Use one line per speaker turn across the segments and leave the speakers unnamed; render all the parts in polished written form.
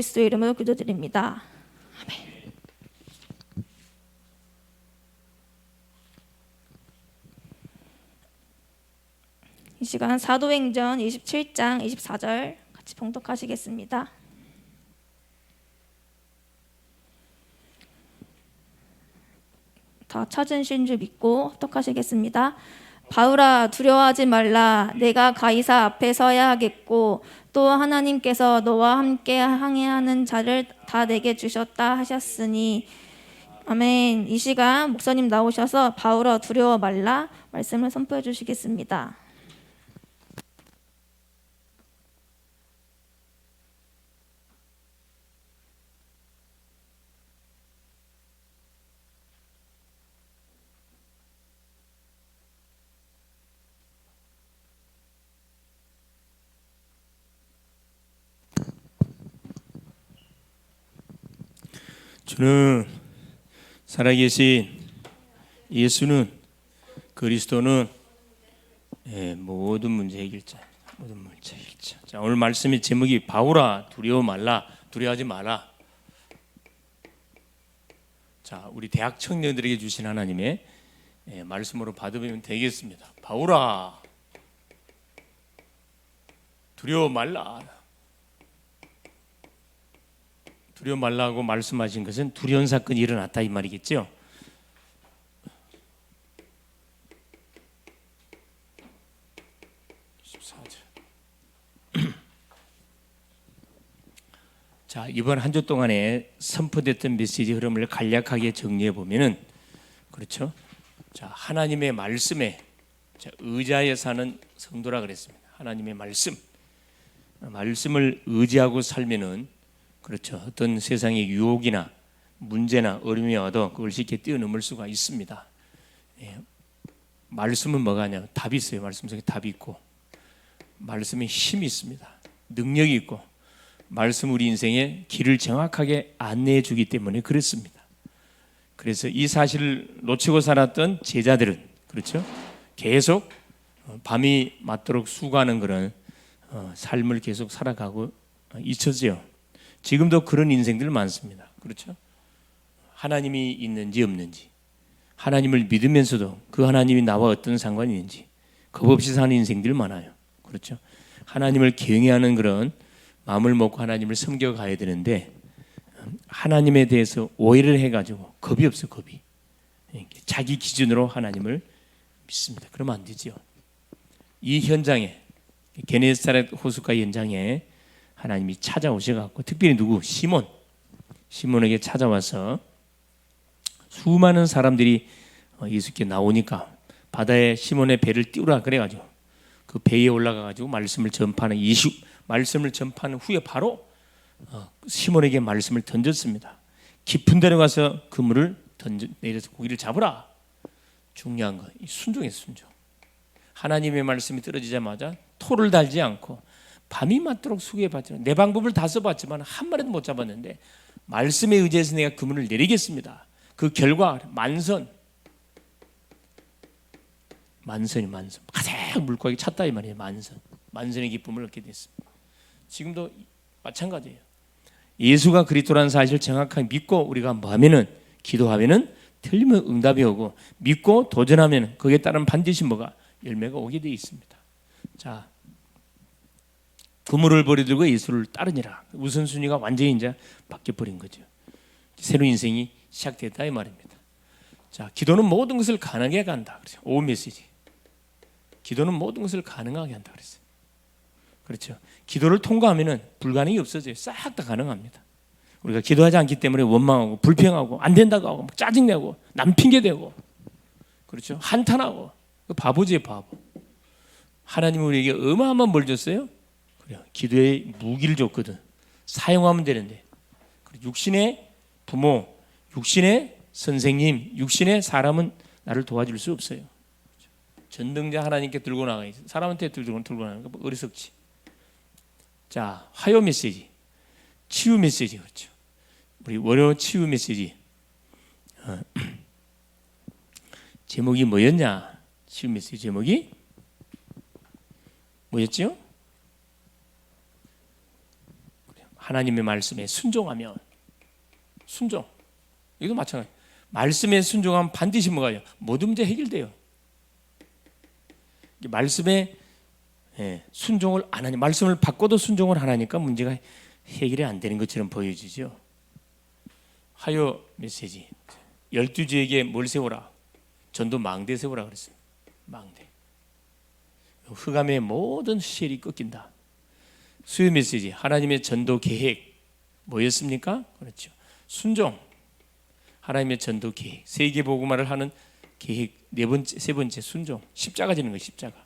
그리스도의 이름으로 기도드립니다. 아멘. 이 시간 사도행전 27장 24절 같이 봉독하시겠습니다. 다 찾으신 줄 믿고 합독하시겠습니다. 바울아, 두려워하지 말라. 내가 가이사 앞에 서야 하겠고 또 하나님께서 너와 함께 항해하는 자를 다 내게 주셨다 하셨으니. 아멘. 이 시간 목사님 나오셔서 바울아 두려워 말라 말씀을 선포해 주시겠습니다.
주는 살아계신 예수는 그리스도는 모든 문제 해결자, 모든 문제 해결자. 자, 오늘 말씀의 제목이 바울아 두려워 말라, 두려워하지 마라. 자, 우리 대학 청년들에게 주신 하나님의 말씀으로 받으면 되겠습니다. 바울아 두려워 말라. 두려워 말라고 말씀하신 것은 두려운 사건이 일어났다 이 말이겠죠. 자, 이번 한 주 동안에 선포됐던 메시지 흐름을 간략하게 정리해 보면은 그렇죠. 자, 하나님의 말씀에 의지하여 사는 성도라 그랬습니다. 하나님의 말씀을 의지하고 살면은 그렇죠. 어떤 세상의 유혹이나 문제나 어려움이 와도 그걸 쉽게 뛰어넘을 수가 있습니다. 말씀은 뭐가 하냐? 답이 있어요. 말씀 속에 답이 있고 말씀에 힘이 있습니다. 능력이 있고 말씀 우리 인생의 길을 정확하게 안내해 주기 때문에 그렇습니다. 그래서 이 사실을 놓치고 살았던 제자들은 그렇죠. 계속 밤이 맞도록 수고하는 그런 삶을 계속 살아가고 있었죠. 지금도 그런 인생들 많습니다. 그렇죠? 하나님이 있는지 없는지, 하나님을 믿으면서도 그 하나님이 나와 어떤 상관이 있는지 겁 없이 사는 인생들 많아요. 그렇죠? 하나님을 경외하는 그런 마음을 먹고 하나님을 섬겨가야 되는데 하나님에 대해서 오해를 해가지고 겁이 없어, 겁이. 자기 기준으로 하나님을 믿습니다. 그러면 안 되죠. 이 현장에 게네사렛 호숫가 현장에 하나님이 찾아오셔갖고 특별히 누구? 시몬에게 찾아와서 수많은 사람들이 예수께 나오니까 바다에 시몬의 배를 띄우라 그래가지고 그 배에 올라가가지고 말씀을 전파하는 후에 바로 시몬에게 말씀을 던졌습니다. 깊은 데로 가서 그물을 내려서 고기를 잡으라. 중요한 거 순종. 하나님의 말씀이 떨어지자마자 토를 달지 않고 밤이 맞도록 수고해봤지만 내 방법을 다 써봤지만 한 마리도 못 잡았는데 말씀에 의지해서 내가 그물을 내리겠습니다. 그 결과 만선이 가장 물고기 찼다 이 말이에요. 만선의 기쁨을 얻게 됐습니다. 지금도 마찬가지예요. 예수가 그리스도라는 사실을 정확하게 믿고 우리가 뭐하면은 기도하면은 틀리면 응답이 오고 믿고 도전하면 거기에 따른 반드시 뭐가 열매가 오게 되어 있습니다. 자, 그물을 버리들고 예수를 따르니라. 우선순위가 완전히 이제 바뀌어버린 거죠. 새로운 인생이 시작됐다 이 말입니다. 자, 기도는 모든 것을 가능하게 한다 그랬어요. 오후 메시지. 기도는 모든 것을 가능하게 한다 그랬어요. 그렇죠. 기도를 통과하면은 불가능이 없어져요. 싹 다 가능합니다. 우리가 기도하지 않기 때문에 원망하고 불평하고 안 된다고 하고 짜증내고 남 핑계대고 그렇죠. 한탄하고 바보지 바보. 하나님은 우리에게 어마어마한 뭘 줬어요? 기도의 무기를 줬거든. 사용하면 되는데 육신의 부모, 육신의 선생님, 육신의 사람은 나를 도와줄 수 없어요. 전능자 하나님께 들고 나가야 돼. 사람한테 들고 나가는 거 어리석지. 자, 화요 메시지, 치유 메시지 그렇죠. 우리 월요 치유 메시지 제목이 뭐였냐? 치유 메시지 제목이 뭐였죠? 하나님의 말씀에 순종하면 순종. 이것도 마찬가지. 말씀에 순종하면 반드시 뭐가요? 모든 문제 해결돼요. 말씀에 순종을 안 하니 말씀을 바꿔도 순종을 안 하니까 문제가 해결이 안 되는 것처럼 보여지죠. 화요 메시지 12주에게 뭘 세우라? 전도 망대 세우라 그랬어요. 망대. 흑암의 모든 시엘이 꺾인다. 수요 메시지 하나님의 전도 계획 뭐였습니까? 그렇죠. 순종. 하나님의 전도 계획. 세계 복음화를 하는 계획 세 번째 순종. 십자가 지는 거예요. 십자가.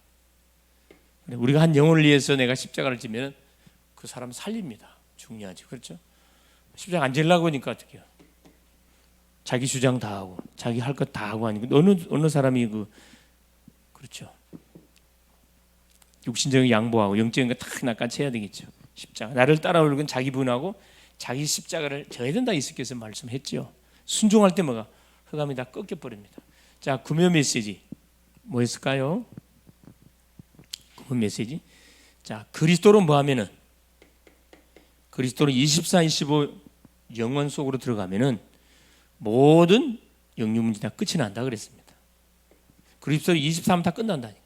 우리가 한 영혼을 위해서 내가 십자가를 지면 그 사람 살립니다. 중요하죠. 그렇죠? 십자가 안 지려고 하니까 어떻게 해요? 자기 주장 다 하고 자기 할 것 다 하고 하니까 어느 사람이 그렇죠. 육신적인 양보하고 영적인 거 다 낚아채야 되겠죠. 십자가. 나를 따라오는 건 자기 분하고 자기 십자가를 져야 된다. 예수께서 말씀했죠. 순종할 때 뭐가 흑암이 다 꺾여버립니다. 자, 금요 메시지 뭐였을까요? 금요 메시지. 자, 그리스도로 뭐하면은 그리스도로 24, 25 영원 속으로 들어가면은 모든 영육 문제 다 끝이 난다 그랬습니다. 그리스도로 23 다 끝난다니까.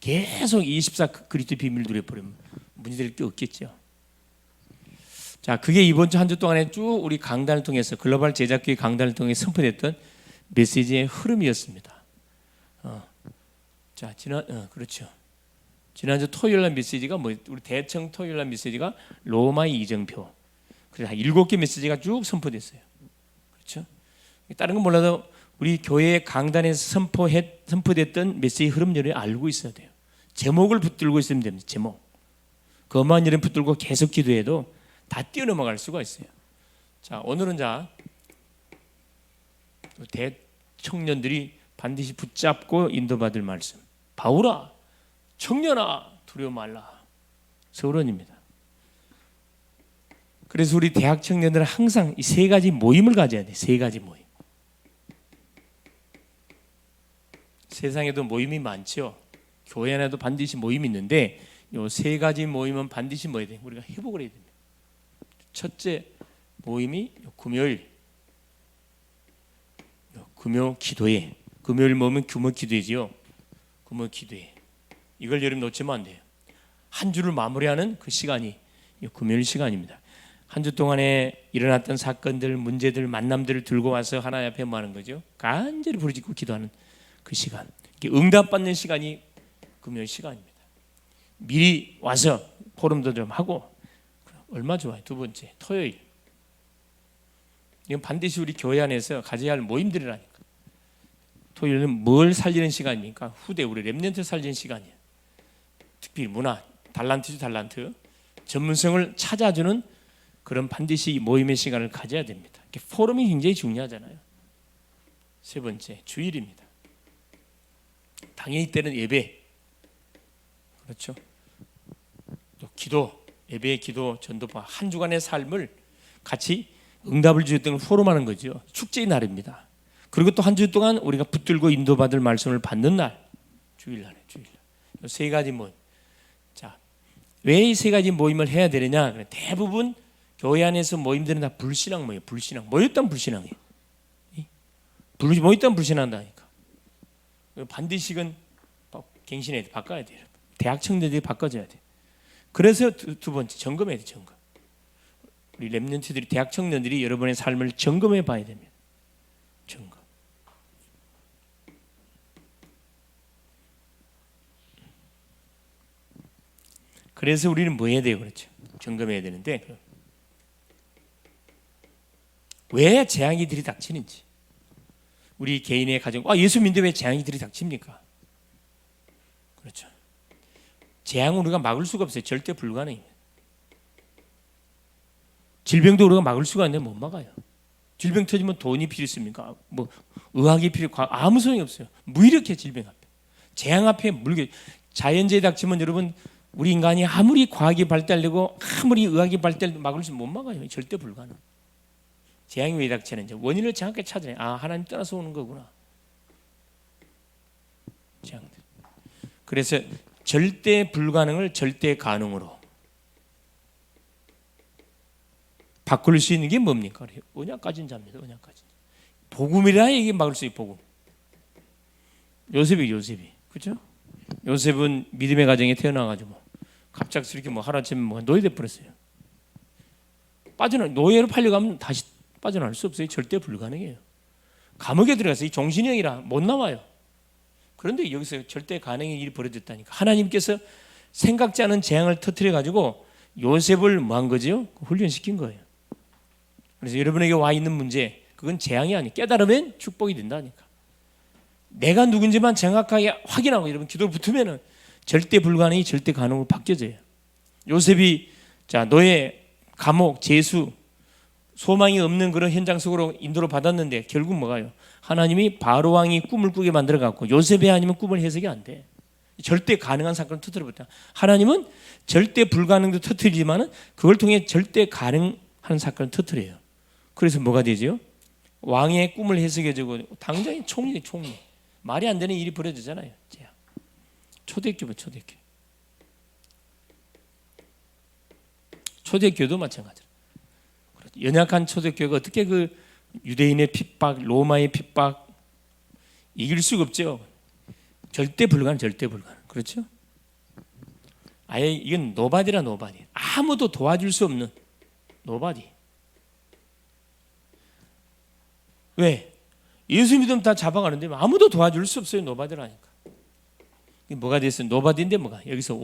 계속 24 그리스도 비밀 누려버리면 문제될 게 없겠죠. 자, 그게 이번 주 한 주 동안에 쭉 우리 강단을 통해서 글로벌 제작교회 강단을 통해 선포됐던 메시지의 흐름이었습니다. 자, 그렇죠. 지난주 토요일 날 메시지가 우리 대청 토요일 날 메시지가 로마의 이정표. 그래서 7개 메시지가 쭉 선포됐어요. 그렇죠? 다른 건 몰라도 우리 교회 강단에서 선포됐던 메시지 흐름들을 알고 있어야 돼요. 제목을 붙들고 있으면 됩니다. 제목. 그것만 이름 붙들고 계속 기도해도 다 뛰어넘어갈 수가 있어요. 자, 오늘은 대청년들이 반드시 붙잡고 인도받을 말씀. 바울아, 청년아, 두려워 말라. 서론입니다. 그래서 우리 대학 청년들은 항상 이 세 가지 모임을 가져야 돼. 세 가지 모임. 세상에도 모임이 많죠. 교회 안에도 반드시 모임이 있는데 이 세 가지 모임은 반드시 뭐 해야 돼? 우리가 회복을 해야 됩니다. 첫째 모임이 금요일 금요 기도회. 금요일 모임은 금요 기도회지요. 금요 기도회. 이걸 여러분 놓치면 안 돼요. 한 주를 마무리하는 그 시간이 금요일 시간입니다. 한 주 동안에 일어났던 사건들, 문제들, 만남들을 들고 와서 하나님 앞에 뭐 하는 거죠? 간절히 부르짖고 기도하는 그 시간. 응답받는 시간이 금요일 시간입니다. 미리 와서 포럼도 좀 하고 얼마 좋아요. 두 번째 토요일. 이건 반드시 우리 교회 안에서 가져야 할 모임들이라니까. 토요일은 뭘 살리는 시간입니까? 후대 우리 렘넌트 살리는 시간이에요. 특히 문화, 달란트죠. 달란트. 전문성을 찾아주는 그런 반드시 모임의 시간을 가져야 됩니다. 포럼이 굉장히 중요하잖아요. 세 번째 주일입니다. 당연히 때는 예배. 그렇죠. 또 기도, 예배, 기도, 전도파 한 주간의 삶을 같이 응답을 주었던 걸 포럼하는 거죠. 축제의 날입니다. 그리고 또 한 주 동안 우리가 붙들고 인도받을 말씀을 받는 날, 주일날에 주일날. 세 가지 모임. 자, 왜 이 세 가지 모임을 해야 되느냐? 대부분 교회 안에서 모임들은 다 불신앙 모임, 불신앙. 모였다면 불신앙이에요. 모였다면 불신한다니까. 반드시 이건 갱신해야 돼, 바꿔야 돼요. 대학 청년들이 바꿔줘야 돼. 그래서 두 번째 점검해야 돼, 점검. 우리 렘넌트들이 대학 청년들이 여러분의 삶을 점검해 봐야 됩니다. 점검. 그래서 우리는 뭐 해야 돼요, 그렇죠? 점검해야 되는데 왜 재앙이 들이닥치는지. 우리 개인의 가정, 예수 믿는데 왜 재앙이 들이닥칩니까? 그렇죠. 재앙은 우리가 막을 수가 없어요. 절대 불가능입니다. 질병도 우리가 막을 수가 있는데 못 막아요. 질병 터지면 돈이 필요했습니까? 뭐 의학이 아무 소용이 없어요. 무이력해 질병 앞에. 재앙 앞에 자연재해 닥치면 여러분 우리 인간이 아무리 과학이 발달되고 아무리 의학이 발달돼도 막을 수 못 막아요. 절대 불가능. 재앙이 왜 닥치는지 원인을 정확하게 찾아야 하나님 떠나서 오는 거구나. 재앙들. 그래서 절대 불가능을 절대 가능으로. 바꿀 수 있는 게 뭡니까? 언약 가진 자입니다. 언약 가진 자. 복음이라 이게 막을 수 있고 복음. 요셉이 그렇죠? 요셉은 믿음의 가정에 태어나가지고 갑작스럽게 뭐 하루아침에 뭐 노예돼 버렸어요. 노예로 팔려가면 다시 빠져나올 수 없어요. 절대 불가능해요. 감옥에 들어가서 이 종신형이라 못 나와요. 그런데 여기서 절대 가능한 일이 벌어졌다니까. 하나님께서 생각지 않은 재앙을 터뜨려 가지고 요셉을 뭐 한 거죠? 훈련시킨 거예요. 그래서 여러분에게 와 있는 문제, 그건 재앙이 아니에요. 깨달으면 축복이 된다니까. 내가 누군지만 정확하게 확인하고 여러분 기도 붙으면은 절대 불가능이 절대 가능으로 바뀌어져요. 요셉이 노예, 감옥, 재수, 소망이 없는 그런 현장 속으로 인도를 받았는데 결국 뭐가요? 하나님이 바로 왕이 꿈을 꾸게 만들어 갖고 요셉이 아니면 꿈을 해석이 안 돼. 절대 가능한 사건을 터뜨려버렸다. 하나님은 절대 불가능도 터뜨리지만은 그걸 통해 절대 가능한 사건을 터뜨려요. 그래서 뭐가 되죠? 왕의 꿈을 해석해주고 당장에 총리. 말이 안 되는 일이 벌어지잖아요. 초대교도 마찬가지로. 연약한 초대교회가 어떻게 그 유대인의 핍박, 로마의 핍박 이길 수가 없죠. 절대 불가능. 그렇죠? 아예 이건 노바디라. 아무도 도와줄 수 없는 노바디. 왜? 예수 믿으면 다 잡아가는데 아무도 도와줄 수 없어요. 노바디라니까. 뭐가 됐어요? 노바디인데 뭐가? 여기서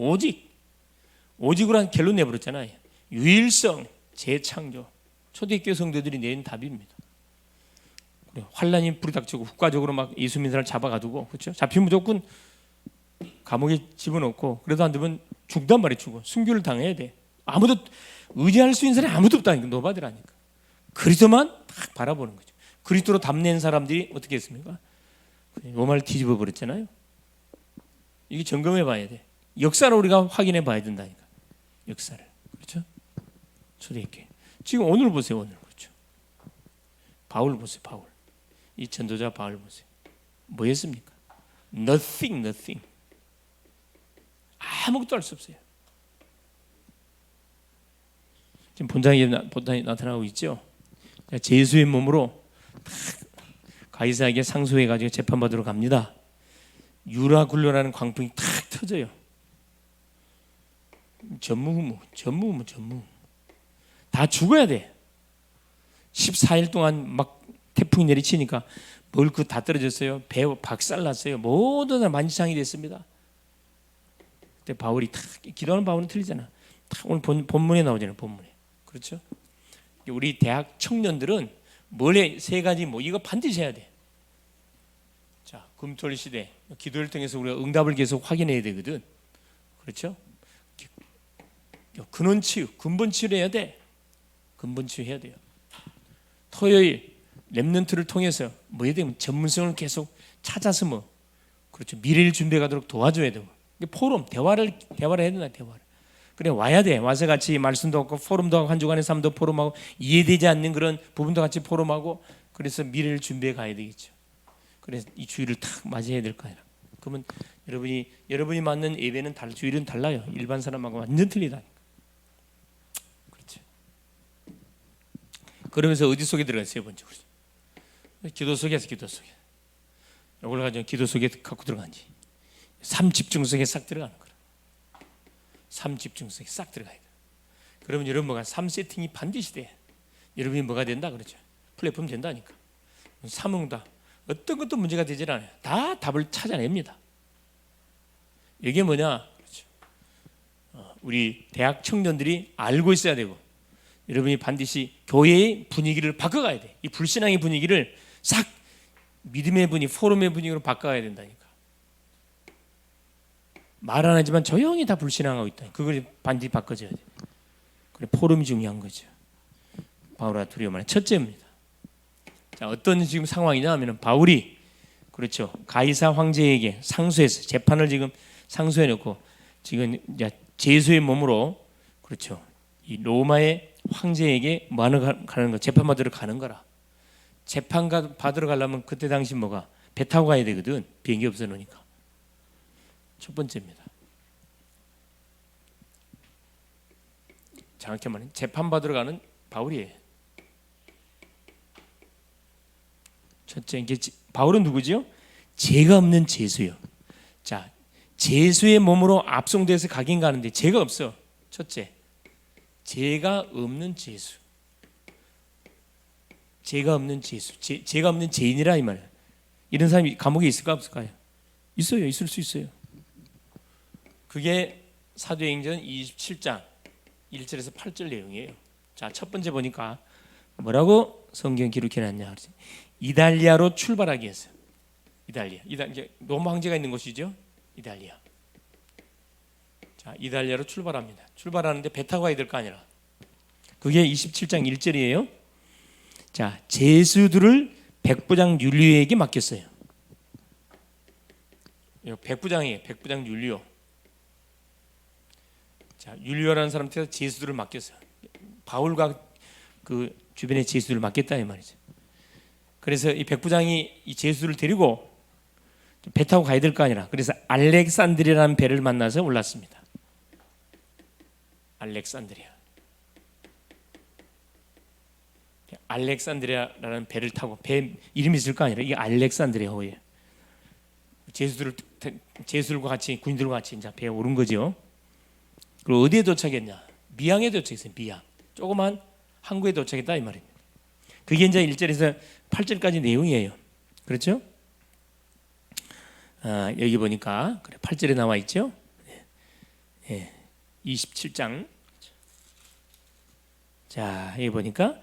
오직으로 한 결론 내버렸잖아요. 유일성, 재창조. 초대교회 성도들이 내는 답입니다. 환란이 불이닥치고 국가적으로 막 예수 믿는 사람을 잡아가두고, 그렇죠? 잡히면 무조건 감옥에 집어넣고, 그래도 안 되면 죽단 말이에요. 죽어. 순교를 당해야 돼. 아무도 의지할 수 있는 사람이 아무도 없다니까. 노바디라니까. 그리스도만 딱 바라보는 거죠. 그리스도로 답낸 사람들이 어떻게 했습니까? 로마를 뒤집어 버렸잖아요. 이게 점검해 봐야 돼. 역사를 우리가 확인해 봐야 된다니까. 역사를. 그렇죠? 초대교회. 지금 오늘 보세요. 오늘. 그렇죠? 바울 보세요. 바울. 이 전도자 바울 보세요. 뭐 했습니까? Nothing. 아무것도 할 수 없어요. 지금 본당에 나타나고 있죠. 제수의 몸으로 가이사에게 상소해 가지고 재판받으러 갑니다. 유라굴로라는 광풍이 탁 터져요. 전무후무. 다 죽어야 돼. 14일 동안 막 태풍이 내리치니까 뭘 그 다 떨어졌어요. 배 박살났어요. 모두 다 만지장이 됐습니다. 그때 바울이 탁 기도하는 바울은 틀리잖아. 탁 오늘 본문에 나오잖아요. 본문에. 그렇죠? 우리 대학 청년들은 뭘 세 가지 이거 반드시 해야 돼. 자, 금토일 시대 기도를 통해서 우리가 응답을 계속 확인해야 되거든. 그렇죠? 근원 치유, 근본 치유를 해야 돼. 근본 치유해야 돼요. 토요일 렘넌트를 통해서 해야 되면 전문성을 계속 찾아서 그렇죠. 미래를 준비해 가도록 도와줘야 되고. 포럼, 대화를 해야 된다. 대화를. 그래 와야 돼. 와서 같이 말씀도 하고 포럼도 하고 한 주간의 삶도 포럼하고 이해되지 않는 그런 부분도 같이 포럼하고 그래서 미래를 준비해 가야 되겠죠. 그래서 이 주일을 탁 맞이해야 될 거 아니라. 그러면 여러분이 맞는 예배는 주일은 달라요. 일반 사람하고 완전 틀리다. 그렇죠. 그러면서 어디 속에 들어가요? 세 번째 기도 속에서 이걸 가지고 기도 속에 갖고 들어간지. 삶 집중 속에 싹 들어가는 거라. 삶 집중 속에 싹 들어가야 돼. 그러면 여러분 뭐가 삶 세팅이 반드시 돼. 여러분이 뭐가 된다 그러죠. 플랫폼 된다니까. 삼응다. 어떤 것도 문제가 되질 않아요. 다 답을 찾아냅니다. 이게 뭐냐? 그렇죠. 우리 대학 청년들이 알고 있어야 되고 여러분이 반드시 교회의 분위기를 바꿔가야 돼. 이 불신앙의 분위기를 싹 믿음의 분위기, 포럼의 분위기로 바꿔가야 된다니까. 말 안 하지만 조용히 다 불신앙하고 있다. 그걸 반드시 바꿔줘야 돼. 그래 포럼이 중요한 거죠. 바울과 두려움의 첫째입니다. 자, 어떤 지금 상황이냐 하면 바울이 그렇죠. 가이사 황제에게 상소해서 재판을 지금 상소해 놓고 지금 제수의 몸으로 그렇죠. 이 로마의 황제에게 뭐 하는 가는 거 재판 받으러 가는 거라. 재판 받으러 가려면 그때 당시 배 타고 가야 되거든. 비행기 없어 놓으니까. 첫 번째입니다. 정확히 말하면 재판 받으러 가는 바울이에요. 첫째, 이게 바울은 누구지요? 죄가 없는 죄수요. 자, 죄수의 몸으로 압송돼서 가긴 가는데 죄가 없어. 첫째, 죄가 없는 죄수. 죄가 없는 죄수. 죄가 없는 죄인이라 이 말이에요. 이런 사람이 감옥에 있을까 없을까요? 있어요. 있을 수 있어요. 그게 사도행전 27장 1절에서 8절 내용이에요. 자, 첫 번째 보니까 뭐라고 성경 기록해 놨냐? 이달리아로 출발하기 했어요. 이달리아. 로마 황제가 있는 곳이죠. 이달리아. 자, 이달리아로 출발합니다. 출발하는데 배 타고 가야 될 거 아니라. 그게 27장 1절이에요. 자, 제수들을 백부장 율리오에게 맡겼어요. 백부장이에요. 백부장 율리오. 자, 율리오라는 사람한테 제수들을 맡겼어요. 바울과 그 주변의 제수들을 맡겼다 이 말이죠. 그래서 이 백부장이 이 제수들을 데리고 배 타고 가야 될 거 아니라. 그래서 알렉산드리아라는 배를 만나서 올랐습니다. 알렉산드리아라는 배를 타고 배 이름이 있을 거 아니라 이게 알렉산드리아호예요. 제수들과 같이 군인들과 같이 이제 배에 오른 거죠. 그리고 어디에 도착했냐? 미양에 도착했어요. 미양. 조그만 항구에 도착했다 이 말입니다. 그게 이제 1절에서 8절까지 내용이에요. 그렇죠? 여기 보니까 그래 8절에 나와 있죠. 27장. 자, 여기 보니까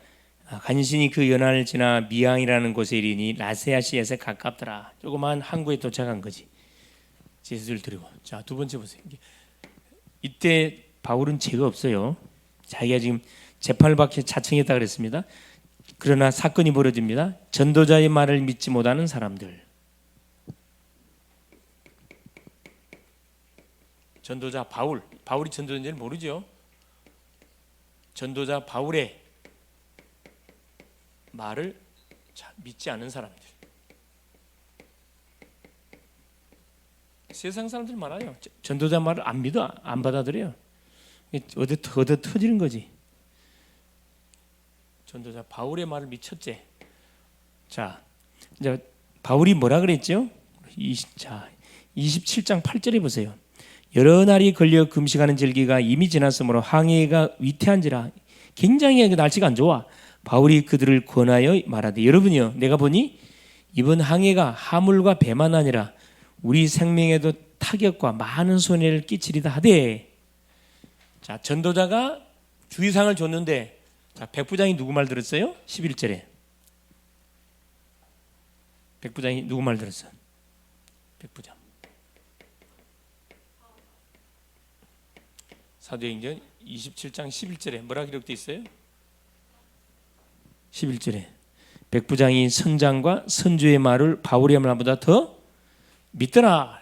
간신히 그 연안을 지나 미양이라는 곳에 이르니 라세아시에서 가깝더라. 조그만 항구에 도착한 거지. 제수들 들고. 자, 두 번째 보세요. 이때 바울은 죄가 없어요. 자기가 지금 재판을 받기 자청했다 그랬습니다. 그러나 사건이 벌어집니다. 전도자의 말을 믿지 못하는 사람들. 전도자 바울이 전도자인지는 모르죠. 전도자 바울의 말을 믿지 않는 사람들. 세상 사람들 많아요. 전도자 말을 안 믿어, 안 받아들여요. 어디 터지는 거지. 전도자 바울의 말을 믿쳤제. 자, 이제 바울이 뭐라 그랬죠? 27장 8절에 보세요. 여러 날이 걸려 금식하는 절기가 이미 지났으므로 항해가 위태한지라. 굉장히 날씨가 안 좋아. 바울이 그들을 권하여 말하되 여러분이요, 내가 보니 이번 항해가 하물과 배만 아니라 우리 생명에도 타격과 많은 손해를 끼치리다 하되. 자, 전도자가 주의사항을 줬는데, 자, 백부장이 누구 말 들었어요? 11절에 백부장이 누구 말 들었어요? 백부장. 사도행전 27장 11절에 뭐라 기록되어 있어요? 11절에 백부장이 선장과 선주의 말을 바울의 말보다 더 믿더라.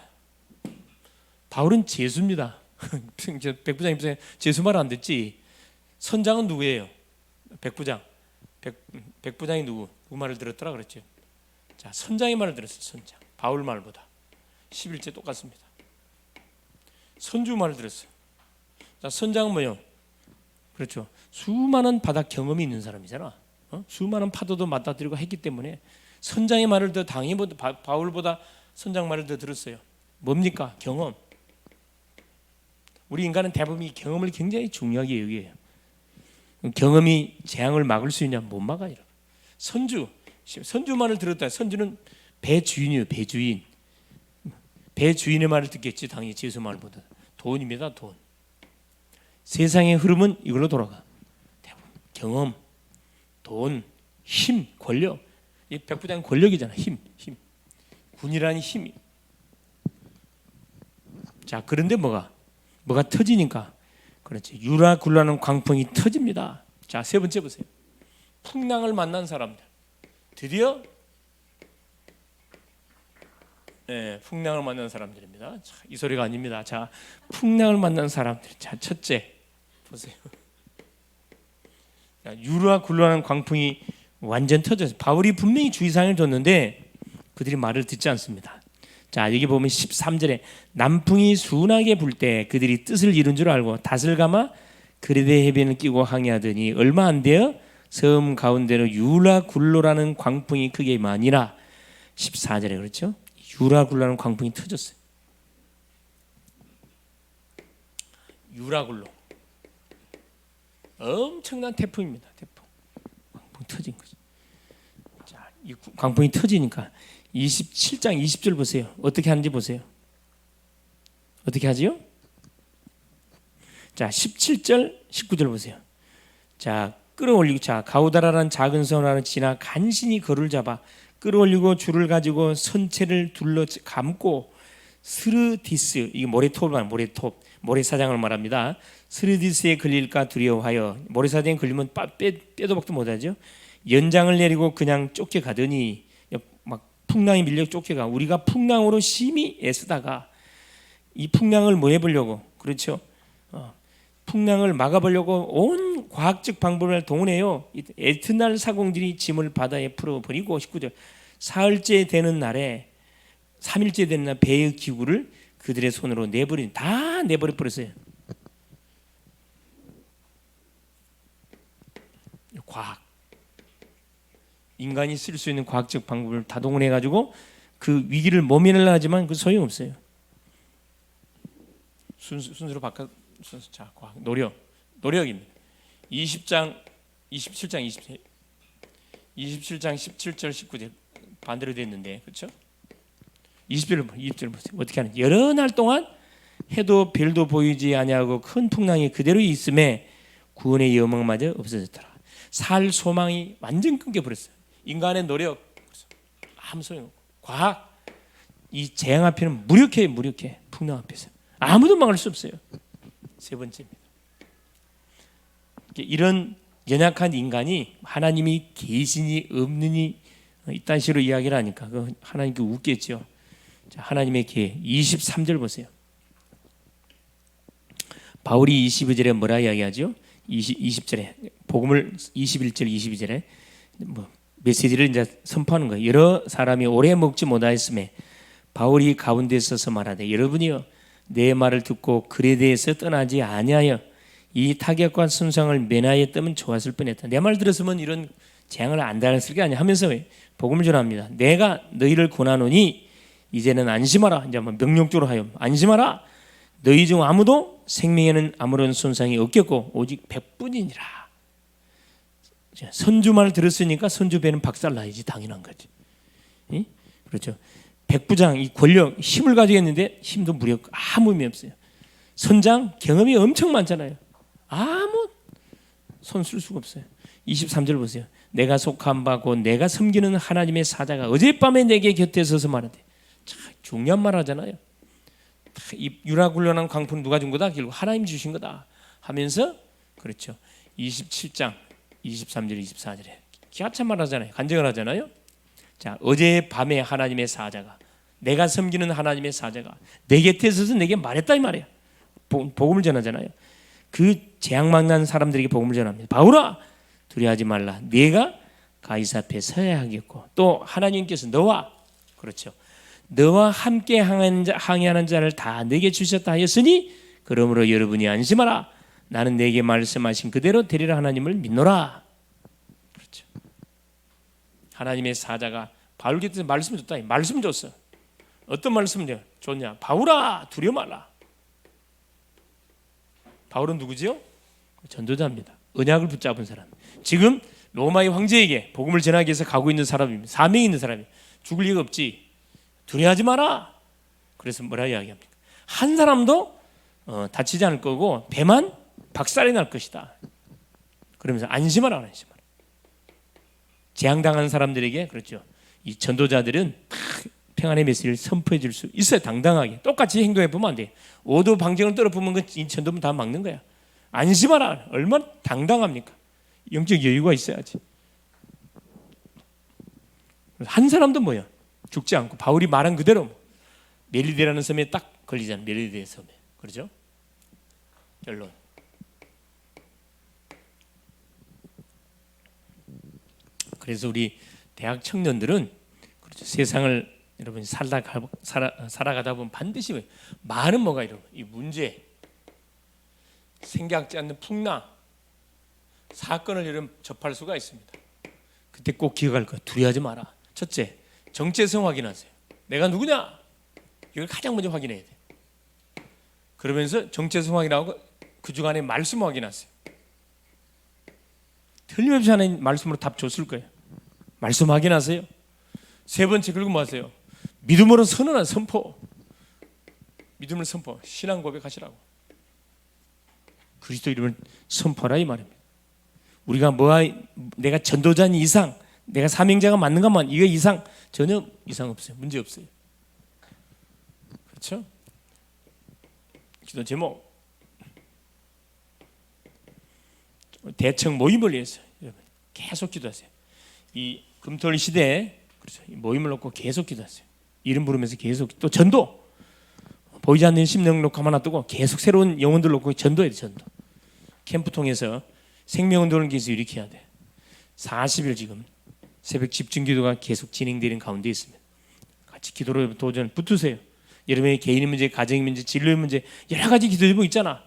바울은 제수입니다. 백부장이 제수 말 안 듣지. 선장은 누구예요? 백부장. 백부장이 누구 말을 들었더라 그랬죠. 자, 선장의 말을 들었어요. 선장. 바울 말보다 11절 똑같습니다. 선주 말을 들었어요. 자, 선장은 뭐예요? 그렇죠. 수많은 바다 경험이 있는 사람이잖아. 수많은 파도도 맞닥뜨리고 했기 때문에 선장의 말을 더 바울보다 선장 말을 더 들었어요. 뭡니까? 경험. 우리 인간은 대부분 이 경험을 굉장히 중요하게 여겨요. 경험이 재앙을 막을 수 있냐? 못 막아요. 선주 말을 들었다. 선주는 배 주인이에요. 배 주인. 배 주인의 말을 듣겠지. 당연히 제수 말보다. 돈입니다. 돈. 세상의 흐름은 이걸로 돌아가. 대부분 경험, 돈, 힘, 권력. 이 백부장은 권력이잖아. 힘. 군이라는 힘이. 자, 그런데 뭐가 터지니까, 그렇지, 유라굴라는 광풍이 터집니다. 자, 세 번째 보세요. 풍랑을 만난 사람들. 드디어 풍랑을 만난 사람들입니다. 자, 이 소리가 아닙니다. 자, 풍랑을 만난 사람들. 자, 첫째 보세요. 유라굴라는 광풍이 완전 터졌어요. 바울이 분명히 주의사항을 줬는데 그들이 말을 듣지 않습니다. 자, 여기 보면 13절에 남풍이 순하게 불 때 그들이 뜻을 이룬 줄 알고 닷을 감아 그레데 해변을 끼고 항해하더니 얼마 안 되어 섬 가운데로 유라굴로라는 광풍이 크게 임하니라. 14절에 그렇죠? 유라굴로라는 광풍이 터졌어요. 유라굴로 엄청난 태풍입니다. 태풍. 광풍이 터진 거죠. 자, 이 광풍이 터지니까 27장 20절 보세요. 어떻게 하는지 보세요. 어떻게 하지요? 자, 17절 19절 보세요. 자, 끌어올리고, 자, 가우다라라는 작은 섬 안을 지나 간신히 거를 잡아 끌어올리고 줄을 가지고 선체를 둘러 감고 스르디스, 이게 모래톱을 모래톱, 모래사장을 말합니다. 스르디스에 걸릴까 두려워하여, 모래사장에 걸리면 빼도 박도 못하죠. 연장을 내리고 그냥 쫓겨가더니 막 풍랑이 밀려 쫓겨가. 우리가 풍랑으로 심히 애쓰다가 이 풍랑을 뭐 해보려고, 그렇죠? 풍랑을 막아보려고 온 과학적 방법을 동원해요. 에트날 사공들이 짐을 바다에 풀어버리고 19절 사흘째 되는 날에 3일째 되는 날 배의 기구를 그들의 손으로 다 내버려 버렸어요. 과학, 인간이 쓸 수 있는 과학적 방법을 다 동원해 가지고 그 위기를 모면하려 하지만 그 소용없어요. 순수로 바꿔. 자, 과학, 노력입니다. 27장 17절 17절 19절 됐는데, 그렇죠? 20절 보세요. 어떻게 하는지. 여러 날 동안 해도 별도 보이지 아니하고 큰 풍랑이 그대로 있음에 구원의 여망마저 없어졌더라. 살 소망이 완전 끊겨버렸어요. 인간의 노력 아무 소용없고, 과학, 이 재앙 앞에는 무력해. 풍랑 앞에서 아무도 막을 수 없어요. 세 번째입니다. 이런 연약한 인간이 하나님이 계시니 없느니 이딴 식으로 이야기를 하니까 하나님께 웃겠죠. 자, 하나님의 계획 23절 보세요. 바울이 22절에 뭐라 이야기하죠? 20절에 복음을 21절 22절에 메시지를 이제 선포하는 거예요. 여러 사람이 오래 먹지 못하였음에 바울이 가운데 서서 말하되, 여러분이요 내 말을 듣고 그레데에서 떠나지 아니하여 이 타격과 손상을 면하였다면 좋았을 뻔했다. 내 말 들었으면 이런 재앙을 안 당했을 게 아니야 하면서 복음을 전합니다. 내가 너희를 권하노니 이제는 안심하라. 이제 명령적으로 하여 안심하라. 너희 중 아무도 생명에는 아무런 손상이 없겠고 오직 백뿐이니라. 선주 말 들었으니까 선주 배는 박살나야지, 당연한 거지. 그렇죠. 백부장, 이 권력, 힘을 가지고 있는데 힘도 무력 아무 의미 없어요. 선장 경험이 엄청 많잖아요. 아무 손 쓸 수가 없어요. 23절 보세요. 내가 속한 바 곧 내가 섬기는 하나님의 사자가 어젯밤에 내게 곁에 서서 말하되, 참 중요한 말 하잖아요. 이 유라굴로난 광풍 누가 준 거다? 결국 하나님 주신 거다 하면서, 그렇죠. 27장 23절 24절에 기가 참 말하잖아요. 간증을 하잖아요. 자, 어젯밤에 하나님의 사자가, 내가 섬기는 하나님의 사자가 내 곁에 서서 내게 말했다 이 말이야. 복음을 전하잖아요. 그 재앙망난 사람들에게 복음을 전합니다. 바울아 두려워하지 말라. 네가 가이사 앞에 서야 하겠고 또 하나님께서 너와, 그렇죠, 너와 함께 항해하는 자를 다 내게 주셨다 하였으니 그러므로 여러분이 안심하라. 나는 내게 말씀하신 그대로 되리라. 하나님을 믿노라. 그렇죠. 하나님의 사자가 바울 곁에서 말씀을 줬다. 말씀 줬어. 어떤 말씀을 줬냐? 바울아 두려워 말라. 바울은 누구지요? 전도자입니다. 언약을 붙잡은 사람. 지금 로마의 황제에게 복음을 전하기 위해서 가고 있는 사람입니다. 사명이 있는 사람이. 죽을 리가 없지. 두려워하지 마라. 그래서 뭐라 이야기합니까? 한 사람도 다치지 않을 거고 배만 박살이 날 것이다. 그러면서 안심하라. 안심하라. 재앙당한 사람들에게, 그렇죠, 이 전도자들은 평안의 메시지를 선포해 줄 수 있어요. 당당하게. 똑같이 행동해 보면 안 돼. 오도 방정을 떨어보면 이 전도면 다 막는 거야. 안심하라. 얼마나 당당합니까? 영적 여유가 있어야지. 한 사람도 뭐야? 죽지 않고 바울이 말한 그대로 멜리데라는 섬에 딱 걸리잖아요. 멜리데 섬에. 그렇죠? 결론. 그래서 우리 대학 청년들은, 그렇죠, 세상을 여러분 살아가다 보면 반드시 많은 뭐가 이런 이 문제, 생각지 않는 풍랑 사건을 여러분 접할 수가 있습니다. 그때 꼭 기억할 거 두려워하지 마라. 첫째, 정체성 확인하세요. 내가 누구냐? 이걸 가장 먼저 확인해야 돼. 그러면서 정체성 확인하고 그 주간에 말씀 확인하세요. 틀림없이 하나님 말씀으로 답 줬을 거예요. 말씀 확인하세요. 세 번째, 그리고 뭐 하세요? 믿음으로 선언한 선포. 믿음을 선포, 신앙 고백하시라고. 그리스도 이름을 선포하라 이 말입니다. 우리가 내가 전도자인 이상, 내가 사명자가 맞는가만 이거 이상 전혀 이상 없어요. 문제 없어요. 그렇죠? 기도 제목 대청 모임을 위해서 여러분 계속 기도하세요. 이 금토일 시대에 그렇죠. 이 모임을 놓고 계속 기도하세요. 이름 부르면서 계속 또 전도 보이지 않는 심령 놓고 하나 두고 계속 새로운 영혼들 놓고 전도해야 돼. 전도 캠프 통해서 생명운동을 계속 일으켜야 돼. 40일 지금 새벽 집중기도가 계속 진행되는 가운데 있습니다. 같이 기도로 도전 붙으세요. 여러분의 개인의 문제, 가정의 문제, 진로의 문제 여러 가지 기도 제목 있잖아.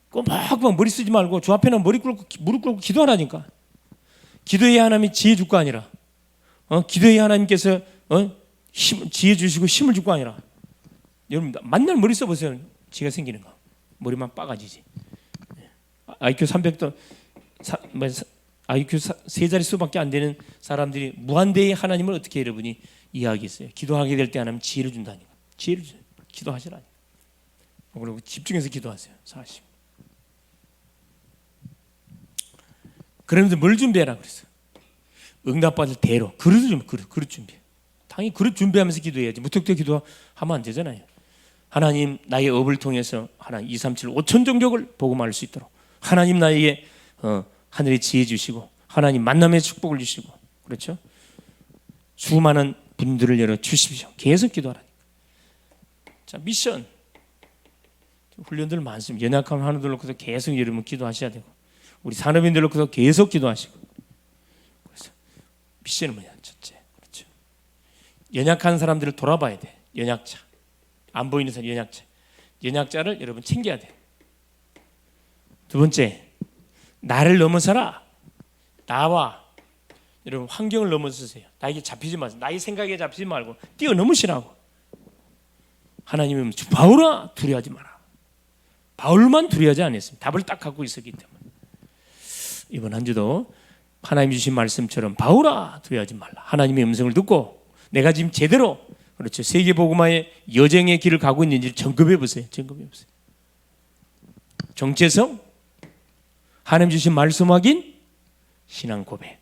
꼬박꼬박 머리 쓰지 말고 주 앞에는 무릎 꿇고 기도하라니까. 기도해야 하나님이 지혜 줄 거 아니라 기도해야 하나님께서 지혜 주시고 힘을 줄 거 아니라. 여러분 만날 머리 써보세요. 지가 생기는 거 머리만 빠가지지. IQ 300도 IQ 세 자릿수밖에 안 되는 사람들이 무한대의 하나님을 어떻게 여러분이 이해하겠어요? 기도하게 될 때 하나님 지혜를 준다니까. 지혜를 줘요. 기도하시라니까. 그리고 집중해서 기도하세요. 40. 그러면서 뭘 준비해라 그랬어? 응답받을 대로 그릇 준비해. 당연히 그릇 준비하면서 기도해야지. 무턱대고 기도하면 안 되잖아요. 하나님 나의 업을 통해서 하나님 2, 3, 7, 5천 종족을 복음할 수 있도록 하나님 나에게 하늘의 지혜 주시고 하나님 만남의 축복을 주시고 그렇죠? 수많은 분들을 열어 주십시오. 계속 기도하라니까. 자, 미션 훈련들 많습니다. 연약한 하나들 놓고서 계속 여러분 기도하셔야 되고 우리 산업인들 놓고서 계속 기도하시고. 그래서 미션은 뭐냐? 첫째, 그렇죠. 연약한 사람들을 돌아봐야 돼. 연약자, 안 보이는 사람 연약자를 여러분 챙겨야 돼. 두 번째, 나를 넘어서라. 나와 여러분 환경을 넘어서세요. 나에게 잡히지 마세요. 나의 생각에 잡히지 말고 뛰어넘으시라고. 하나님은 바울아 두려워하지 마라. 바울만 두려워하지 않았습니다. 답을 딱 갖고 있었기 때문에. 이번 한 주도 하나님 주신 말씀처럼 바울아 두려워하지 말라. 하나님의 음성을 듣고 내가 지금 제대로 그렇죠. 세계복음화의 여정의 길을 가고 있는지 점검해 보세요. 정체성, 하나님 주신 말씀 확인, 신앙 고백.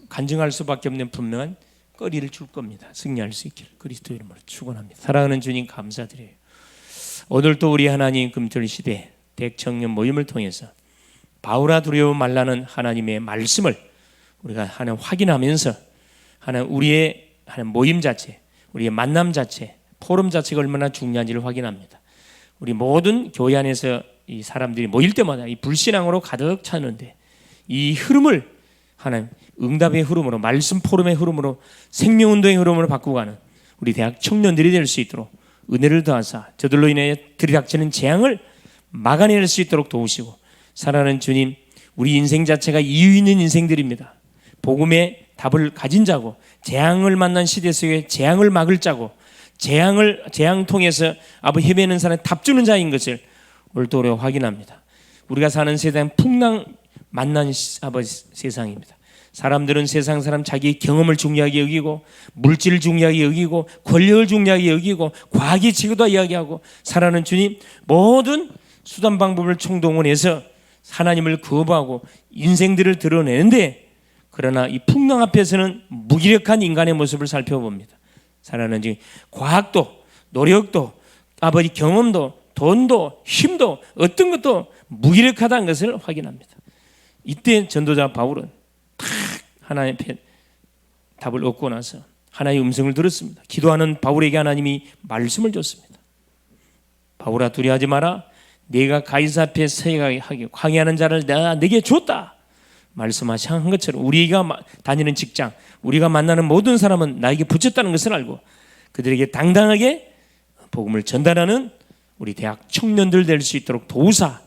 간증할 수밖에 없는 분명한 거리를 줄 겁니다. 승리할 수 있기를 그리스도 이름으로 축원합니다. 사랑하는 주님 감사드려요. 오늘도 우리 하나님 금토일 시대 대청년 모임을 통해서 바울아 두려워 말라는 하나님의 말씀을 우리가 하나 확인하면서 하나 우리의 하나 모임 자체, 우리의 만남 자체, 포럼 자체가 얼마나 중요한지를 확인합니다. 우리 모든 교회 안에서 이 사람들이 모일 때마다 이 불신앙으로 가득 차는데 이 흐름을 하나님 응답의 흐름으로 말씀 포럼의 흐름으로 생명운동의 흐름으로 바꾸고 가는 우리 대학 청년들이 될 수 있도록 은혜를 더하사 저들로 인해 들이닥치는 재앙을 막아낼 수 있도록 도우시고 사랑하는 주님 우리 인생 자체가 이유 있는 인생들입니다. 복음의 답을 가진 자고 재앙을 만난 시대 속에 재앙을 막을 자고 재앙 통해서 아버지 헤매는 사람에 답 주는 자인 것을 오늘도 우리가 확인합니다. 우리가 사는 세상은 풍랑 만난 아버지 세상입니다. 사람들은 세상 사람 자기의 경험을 중요하게 여기고 물질을 중요하게 여기고 권력을 중요하게 여기고 과학의 지구도 이야기하고 살아가는 주님 모든 수단 방법을 총동원해서 하나님을 거부하고 인생들을 드러내는데 그러나 이 풍랑 앞에서는 무기력한 인간의 모습을 살펴봅니다. 살아가는 주님 과학도 노력도 아버지 경험도 돈도 힘도 어떤 것도 무기력하다는 것을 확인합니다. 이때 전도자 바울은 탁 하나님의 답을 얻고 나서 하나님의 음성을 들었습니다. 기도하는 바울에게 하나님이 말씀을 줬습니다. 바울아 두려워하지 마라. 네가 가이사 앞에 서야 하게 항해하는 자를 내가 네게 줬다. 말씀하신 것처럼 우리가 다니는 직장, 우리가 만나는 모든 사람은 나에게 붙였다는 것을 알고 그들에게 당당하게 복음을 전달하는 우리 대학 청년들 될 수 있도록 도우사,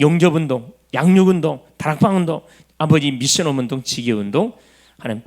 영접운동, 양육운동, 다락방운동, 아버지 미션홈운동, 지교운동 하는